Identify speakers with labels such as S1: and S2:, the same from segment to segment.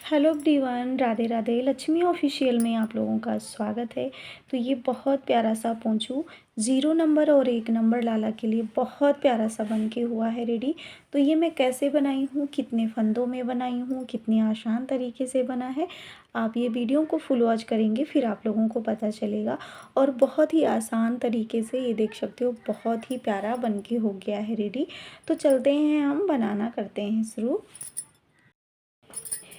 S1: Hello everyone, Radhe Radhe. Lakshmi official में आप लोगों का स्वागत है। तो ये बहुत प्यारा सा पोंचू 0 नंबर और 1 नंबर लाला के लिए बहुत प्यारा सा बन के हुआ है रेडी। तो ये मैं कैसे बनाई हूँ, कितने फंदों में बनाई हूँ, कितने आसान तरीके से बना है, आप ये वीडियो को फुल वॉच करेंगे फिर आप लोगों को पता चलेगा। और बहुत ही आसान तरीके से ये देख सकते हो, बहुत ही प्यारा बन के हो गया है रेडी। तो चलते हैं, हम बनाना करते हैं शुरू।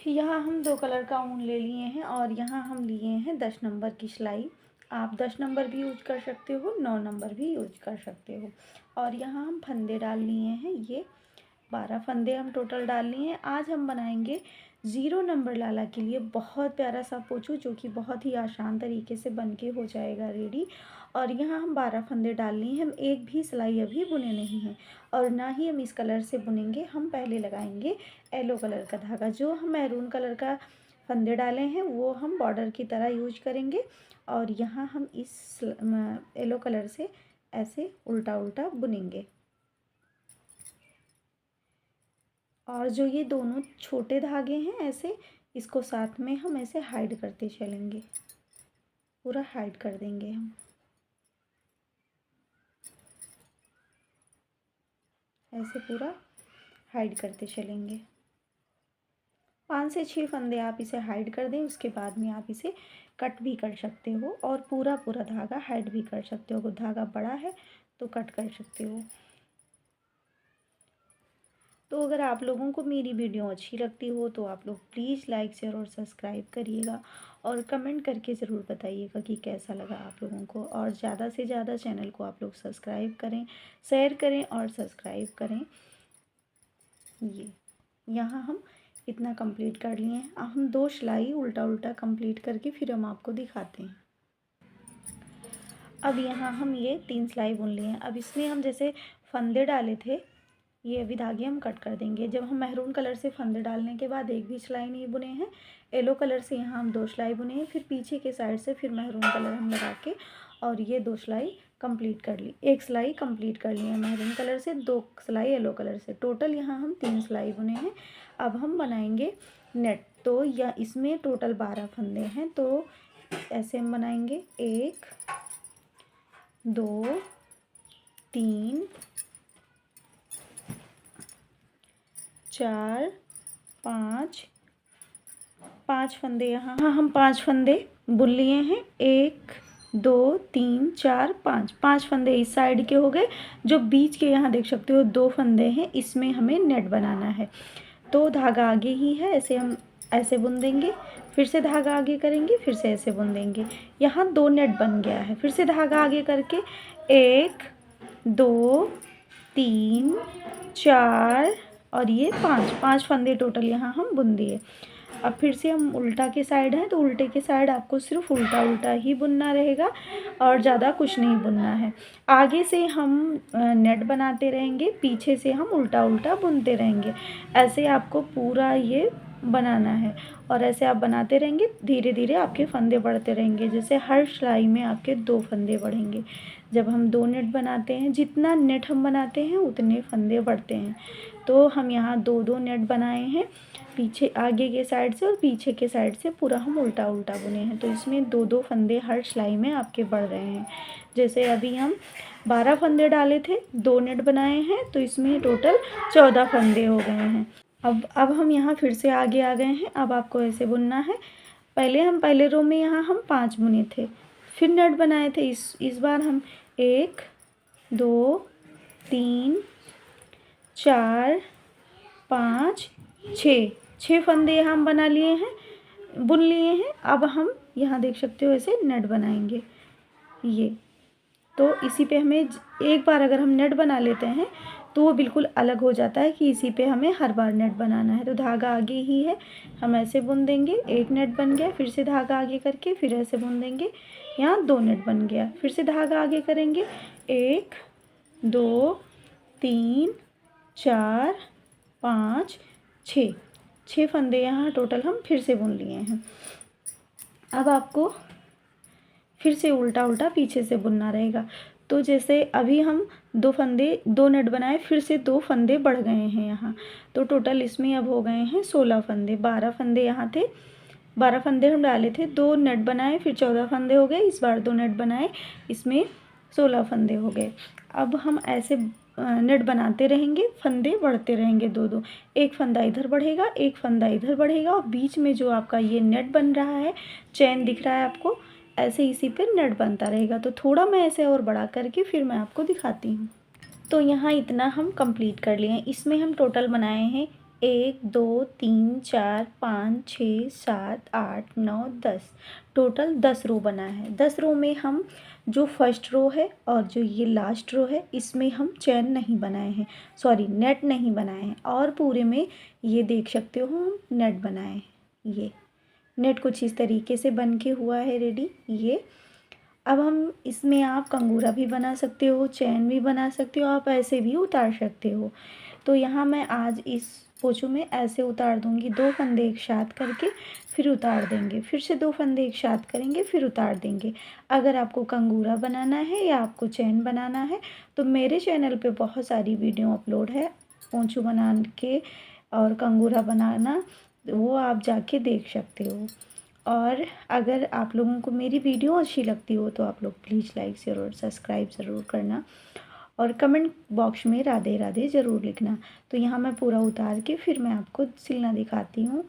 S1: यहाँ हम 2 कलर का ऊन ले लिए हैं और यहाँ हम लिए हैं 10 नंबर की सिलाई। आप 10 नंबर भी यूज कर सकते हो, 9 नंबर भी यूज कर सकते हो। और यहाँ हम फंदे डाल लिए हैं, ये 12 फंदे हम टोटल डाल लिए हैं। आज हम बनाएंगे 0 नंबर लाला के लिए बहुत प्यारा सा पोंचू, जो कि बहुत ही आसान तरीके से बन के हो जाएगा रेडी। और यहाँ हम 12 फंदे डाल लिए हैं। हम एक भी सिलाई अभी बुने नहीं हैं और ना ही हम इस कलर से बुनेंगे। हम पहले लगाएंगे येलो कलर का धागा। जो हम मैरून कलर का फंदे डाले हैं वो हम बॉर्डर की तरह यूज करेंगे। और यहाँ हम इस येलो कलर से ऐसे उल्टा उल्टा बुनेंगे। और जो ये दोनों छोटे धागे हैं ऐसे, इसको साथ में हम ऐसे हाइड करते चलेंगे, पूरा हाइड कर देंगे हम ऐसे, पूरा हाइड करते चलेंगे। 5 से 6 फंदे आप इसे हाइड कर दें, उसके बाद में आप इसे कट भी कर सकते हो और पूरा पूरा धागा हाइड भी कर सकते हो। अगर धागा बड़ा है तो कट कर सकते हो। तो अगर आप लोगों को मेरी वीडियो अच्छी लगती हो तो आप लोग प्लीज़ लाइक शेयर और सब्सक्राइब करिएगा और कमेंट करके ज़रूर बताइएगा कि कैसा लगा आप लोगों को। और ज़्यादा से ज़्यादा चैनल को आप लोग सब्सक्राइब करें, शेयर करें और सब्सक्राइब करें। ये यहाँ हम इतना कंप्लीट कर लिए हैं। अब हम 2 सिलाई उल्टा उल्टा कंप्लीट करके फिर हम आपको दिखाते हैं। अब यहाँ हम ये 3 सिलाई बुन लिए हैं। अब इसमें हम जैसे फंदे डाले थे, ये अभी धागे हम कट कर देंगे। जब हम मैरून कलर से फंदे डालने के बाद एक भी सिलाई नहीं बुने हैं, येलो कलर से यहाँ हम 2 सिलाई बुने हैं, फिर पीछे के साइड से फिर मैरून कलर हम लगा के और ये 2 सिलाई कंप्लीट कर ली। 1 सिलाई कंप्लीट कर ली है मैरून कलर से, 2 सिलाई येलो कलर से। टोटल यहाँ हम 3 सिलाई बुने हैं। अब हम बनाएंगे नेट। तो या इसमें टोटल 12 फंदे हैं, तो ऐसे हम बनाएंगे 1 2 3 4 5 5 फंदे। यहाँ हम 5 फंदे बुन लिए हैं। 1 2 3 4 5 5 फंदे इस साइड के हो गए। जो बीच के यहाँ देख सकते हो 2 फंदे हैं, इसमें हमें नेट बनाना है। तो धागा आगे ही है, ऐसे हम ऐसे बुन देंगे, फिर से धागा आगे करेंगे, फिर से ऐसे बुन देंगे। यहाँ 2 नेट बन गया है। फिर से धागा आगे करके 1 2 3 4 और ये 5 फंदे टोटल यहाँ हम बुन दिए। अब फिर से हम उल्टा के साइड हैं, तो उल्टे के साइड आपको सिर्फ उल्टा उल्टा ही बुनना रहेगा और ज़्यादा कुछ नहीं बुनना है। आगे से हम नेट बनाते रहेंगे, पीछे से हम उल्टा उल्टा बुनते रहेंगे। ऐसे आपको पूरा ये बनाना है और ऐसे आप बनाते रहेंगे। धीरे धीरे आपके फंदे बढ़ते रहेंगे। जैसे हर सिलाई में आपके 2 फंदे बढ़ेंगे। जब हम 2 नेट बनाते हैं, जितना नेट हम बनाते हैं उतने फंदे बढ़ते हैं। तो हम यहाँ 2 नेट बनाए हैं, पीछे आगे के साइड से और पीछे के साइड से पूरा हम उल्टा उल्टा बुने हैं। तो इसमें 2 फंदे हर सिलाई में आपके बढ़ रहे हैं। जैसे अभी हम 12 फंदे डाले थे, 2 नेट बनाए हैं, तो इसमें टोटल 14 फंदे हो गए हैं। अब हम यहाँ फिर से आगे आ गए हैं। अब आपको ऐसे बुनना है। पहले रो में यहाँ हम 5 बुने थे, फिर नेट बनाए थे। इस बार हम 1 2 3 4 5 6 फंदे यहाँ हम बना लिए हैं, बुन लिए हैं। अब हम यहाँ देख सकते हो ऐसे नेट बनाएंगे ये। तो इसी पे हमें एक बार अगर हम नेट बना लेते हैं तो वो बिल्कुल अलग हो जाता है कि इसी पे हमें हर बार नेट बनाना है। तो धागा आगे ही है, हम ऐसे बुन देंगे। 1 नेट बन गया, फिर से धागा आगे करके फिर ऐसे बुन देंगे। यहाँ 2 नेट बन गया, फिर से धागा आगे करेंगे। 1 2 3 4 5 6 फंदे यहाँ टोटल हम फिर से बुन लिए हैं। अब आपको फिर से उल्टा उल्टा पीछे से बुनना रहेगा। तो जैसे अभी हम 2 नेट बनाए, फिर से 2 फंदे बढ़ गए हैं यहाँ, तो टोटल इसमें अब हो गए हैं 16 फंदे। 12 फंदे यहाँ थे, 12 फंदे हम डाले थे, 2 नेट बनाए, फिर 14 फंदे हो गए, इस बार 2 नेट बनाए, इसमें 16 फंदे हो गए। अब हम ऐसे नेट बनाते रहेंगे, फंदे बढ़ते रहेंगे 2-2, एक फंदा इधर बढ़ेगा, एक फंदा इधर बढ़ेगा, और बीच में जो आपका ये नेट बन रहा है, चैन दिख रहा है आपको, ऐसे इसी पे नेट बनता रहेगा। तो थोड़ा मैं ऐसे और बड़ा करके फिर मैं आपको दिखाती हूँ। तो यहाँ इतना हम कंप्लीट कर लिए हैं। इसमें हम टोटल बनाए हैं 1 2 3 4 5 6 7 8 9 10, टोटल 10 रो बना है। 10 रो में हम जो फर्स्ट रो है और जो ये लास्ट रो है, इसमें हम चैन नहीं बनाए हैं, सॉरी नेट नहीं बनाए हैं, और पूरे में ये देख सकते हो हम नेट बनाए हैं। ये नेट कुछ इस तरीके से बन के हुआ है रेडी। ये अब हम इसमें आप कंगूरा भी बना सकते हो, चैन भी बना सकते हो, आप ऐसे भी उतार सकते हो। तो यहाँ मैं आज इस पोंचू में ऐसे उतार दूँगी, 2 फंदे एक साथ करके फिर उतार देंगे, फिर से 2 फंदे एक साथ करेंगे, फिर उतार देंगे। अगर आपको कंगूरा बनाना है या आपको चैन बनाना है तो मेरे चैनल पे बहुत सारी वीडियो अपलोड है पोंचू बना के और कंगूरा बनाना, वो आप जाके देख सकते हो। और अगर आप लोगों को मेरी वीडियो अच्छी लगती हो तो आप लोग प्लीज़ लाइक शेयर और सब्सक्राइब ज़रूर करना, और कमेंट बॉक्स में राधे राधे ज़रूर लिखना। तो यहाँ मैं पूरा उतार के फिर मैं आपको सिलना दिखाती हूँ।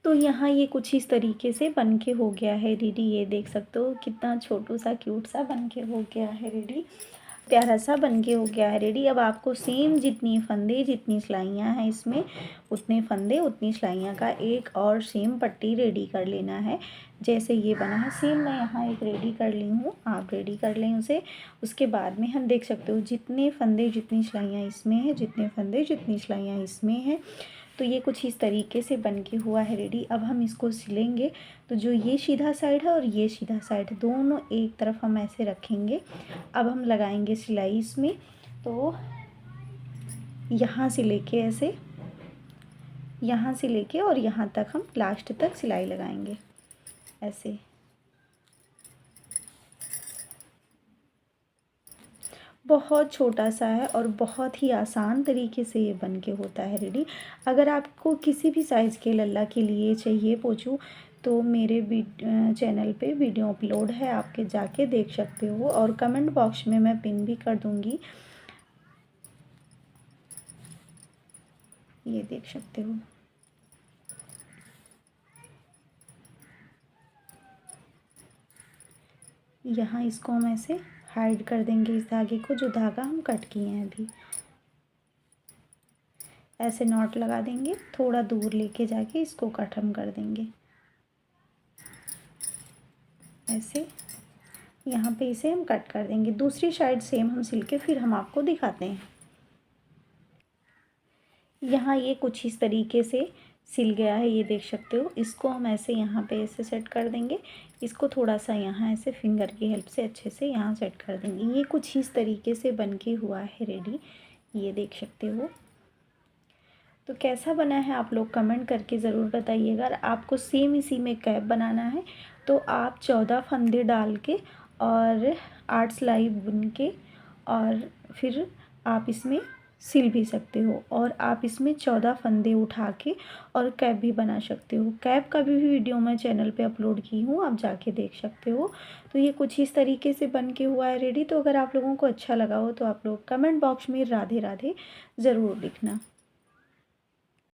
S1: तो यहाँ ये कुछ इस तरीके से बन के हो गया है रेडी। ये देख सकते हो कितना छोटू सा क्यूट सा बन के हो गया है रेडी, प्यारा सा बन के हो गया है रेडी। अब आपको सेम जितनी फंदे जितनी सिलाइयाँ हैं इसमें, उतने फंदे उतनी सिलाइयाँ का एक और सेम पट्टी रेडी कर लेना है। जैसे ये बना है सेम मैं यहाँ एक रेडी कर ली हूँ, आप रेडी कर लें उसे। उसके बाद में हम देख सकते हो जितने फंदे जितनी सिलाइयाँ इसमें हैं, जितने फंदे जितनी सिलाइयाँ इसमें हैं। तो ये कुछ इस तरीके से बन के हुआ है रेडी। अब हम इसको सिलेंगे, तो जो ये सीधा साइड है और ये सीधा साइड दोनों एक तरफ हम ऐसे रखेंगे। अब हम लगाएंगे सिलाई इसमें, तो यहाँ से लेके ऐसे, यहाँ से लेके और यहाँ तक हम लास्ट तक सिलाई लगाएंगे ऐसे। बहुत छोटा सा है और बहुत ही आसान तरीके से ये बन के होता है रेडी। अगर आपको किसी भी साइज़ के लल्ला के लिए चाहिए पोंचू तो मेरे चैनल पे वीडियो अपलोड है, आपके जाके देख सकते हो, और कमेंट बॉक्स में मैं पिन भी कर दूँगी, ये देख सकते हो। यहाँ इसको हम ऐसे हाइड कर देंगे इस धागे को, जो धागा हम कट किए हैं अभी। ऐसे नॉट लगा देंगे, थोड़ा दूर लेके जाके इसको कट हम कर देंगे ऐसे। यहाँ पे इसे हम कट कर देंगे। दूसरी साइड सेम हम सिल के फिर हम आपको दिखाते हैं। यहाँ ये कुछ इस तरीके से सिल गया है, ये देख सकते हो। इसको हम ऐसे यहाँ पे ऐसे सेट कर देंगे, इसको थोड़ा सा यहाँ ऐसे फिंगर की हेल्प से अच्छे से यहाँ सेट कर देंगे। ये कुछ इस तरीके से बन के हुआ है रेडी, ये देख सकते हो। तो कैसा बना है आप लोग कमेंट करके ज़रूर बताइएगा। अगर आपको सेम इसी में कैप बनाना है तो आप 14 फंदे डाल के और 8 सिलाई बुन के और फिर आप इसमें सिल भी सकते हो, और आप इसमें 14 फंदे उठा के और कैप भी बना सकते हो। कैप का भी वीडियो मैं चैनल पे अपलोड की हूँ, आप जाके देख सकते हो। तो ये कुछ इस तरीके से बन के हुआ है रेडी। तो अगर आप लोगों को अच्छा लगा हो तो आप लोग कमेंट बॉक्स में राधे राधे ज़रूर लिखना।